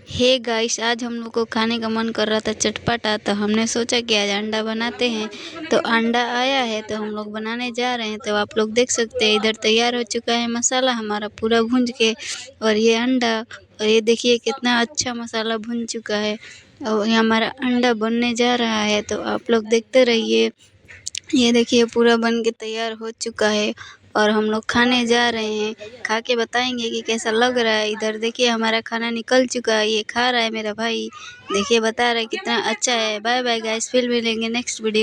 Hey guys, आज हम लोग को खाने का मन कर रहा था चटपटा, तो हमने सोचा कि आज अंडा बनाते हैं। तो अंडा आया है तो हम लोग बनाने जा रहे हैं। तो आप लोग देख सकते हैं इधर तैयार हो चुका है मसाला हमारा पूरा भूंज के, और ये अंडा, और ये देखिए कितना अच्छा मसाला भुन चुका है और ये हमारा अंडा बनने जा रहा है। तो आप लोग देखते रहिए। ये देखिए पूरा बन के तैयार हो चुका है और हम लोग खाने जा रहे हैं। खा के बताएंगे कि कैसा लग रहा है। इधर देखिए हमारा खाना निकल चुका है, ये खा रहा है मेरा भाई। देखिए बता रहा है कितना अच्छा है। बाय बाय गाइस, फिर मिलेंगे नेक्स्ट वीडियो।